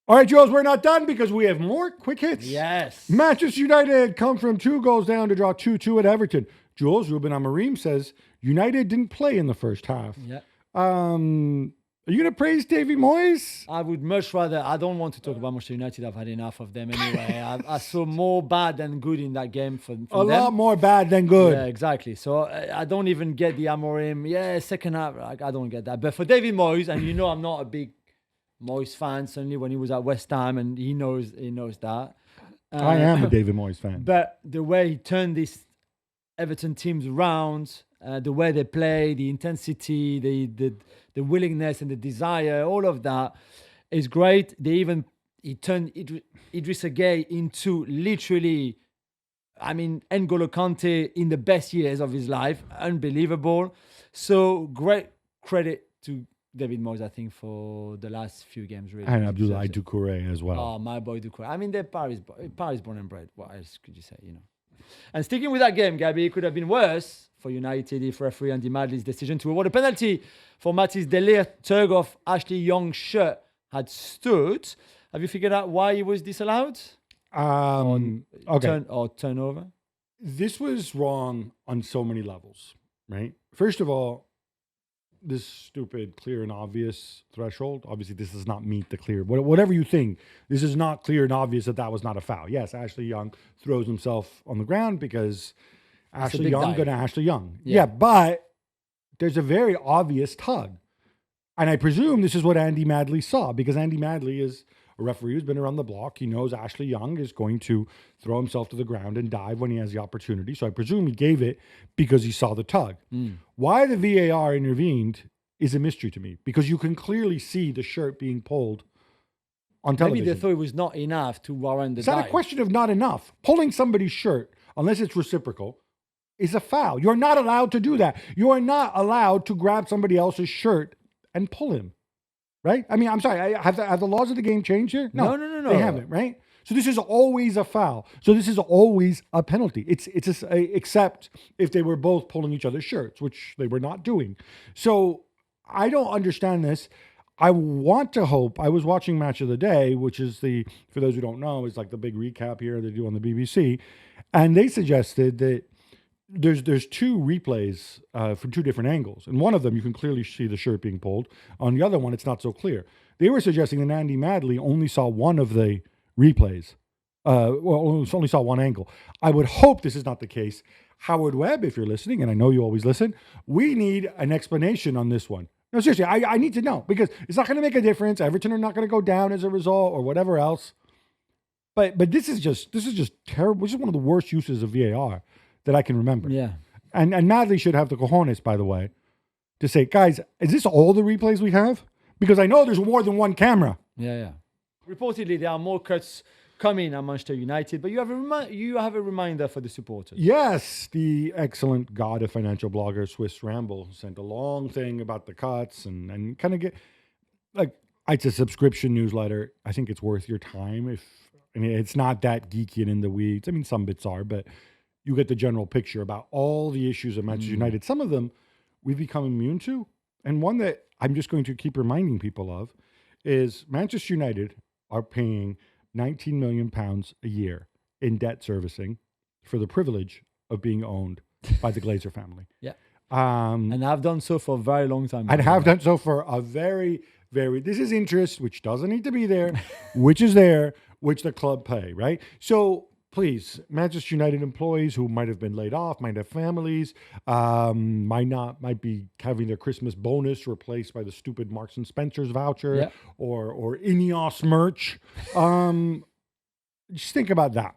All right, Jules, we're not done because we have more quick hits. Yes. Manchester United come from 2 goals down to draw 2-2 at Everton. Jules, Ruben Amorim says United didn't play in the first half. Yeah. Are you going to praise Davy Moyes? I would much rather. I don't want to talk about Manchester United. I've had enough of them anyway. I saw more bad than good in that game from A lot more bad than good. Yeah, exactly. So I don't even get the Amorim. Yeah, second half. I don't get that. But for David Moyes, and you know I'm not a big Moyes fan, certainly when he was at West Ham, and he knows that. I am a David Moyes fan. But the way he turned these Everton teams around, the way they play, the intensity, the willingness and the desire, all of that is great. He turned Idrissa Gueye into literally, N'Golo Kante in the best years of his life. Unbelievable. So great credit to David Moyes, I think, for the last few games, really. And Abdoulaye Doucouré as well. Oh, my boy Doucouré. They're Paris born and bred. What else could you say, And sticking with that game, Gabby, it could have been worse for United if referee Andy Madley's decision to award a penalty for Matthijs de Ligt tug of Ashley Young's shirt had stood. Have you figured out why he was disallowed? Okay. Turnover? This was wrong on so many levels, right? First of all, this stupid clear and obvious threshold. Obviously, this does not meet the clear. Whatever you think, this is not clear and obvious that was not a foul. Yes, Ashley Young throws himself on the ground because Ashley Young going to Ashley Young. Yeah, but there's a very obvious tug. And I presume this is what Andy Madley saw, because Andy Madley is a referee who's been around the block. He knows Ashley Young is going to throw himself to the ground and dive when he has the opportunity. So I presume he gave it because he saw the tug. Why the VAR intervened is a mystery to me, because you can clearly see the shirt being pulled on television. Maybe they thought it was not enough to warrant the dive. It's not a question of not enough. Pulling somebody's shirt, unless it's reciprocal, is a foul. You're not allowed to do that. You are not allowed to grab somebody else's shirt and pull him. Right? I'm sorry. Have the laws of the game changed here? No. They haven't, right? So this is always a foul. So this is always a penalty. Except if they were both pulling each other's shirts, which they were not doing. So I don't understand this. I want to hope. I was watching Match of the Day, which is for those who don't know, is like the big recap here they do on the BBC. And they suggested that there's 2 replays from 2 different angles. And one of them, you can clearly see the shirt being pulled. On the other one, it's not so clear. They were suggesting that Andy Madley only saw one of the replays. Only saw one angle. I would hope this is not the case. Howard Webb, if you're listening, and I know you always listen, we need an explanation on this one. No, seriously, I need to know, because it's not going to make a difference. Everton are not going to go down as a result or whatever else. But this is just terrible. This is one of the worst uses of VAR that I can remember. Yeah. And Madley should have the cojones, by the way, to say, guys, is this all the replays we have? Because I know there's more than one camera. Yeah. Reportedly, there are more cuts coming at Manchester United, but you have a reminder for the supporters. Yes, the excellent god of financial blogger, Swiss Ramble, sent a long thing about the cuts and kind of get, it's a subscription newsletter. I think it's worth your time. It's not that geeky and in the weeds. Some bits are, but you get the general picture about all the issues of Manchester United. Some of them we've become immune to. And one that I'm just going to keep reminding people of is Manchester United are paying £19 million a year in debt servicing for the privilege of being owned by the Glazer family. Yeah. And I've done so for a very long time. And have done so for a very, very, this is interest, which doesn't need to be there, which is there, which the club pay, right? So please, Manchester United employees who might have been laid off, might have families, might be having their Christmas bonus replaced by the stupid Marks and Spencer's voucher or Ineos merch. Just think about that.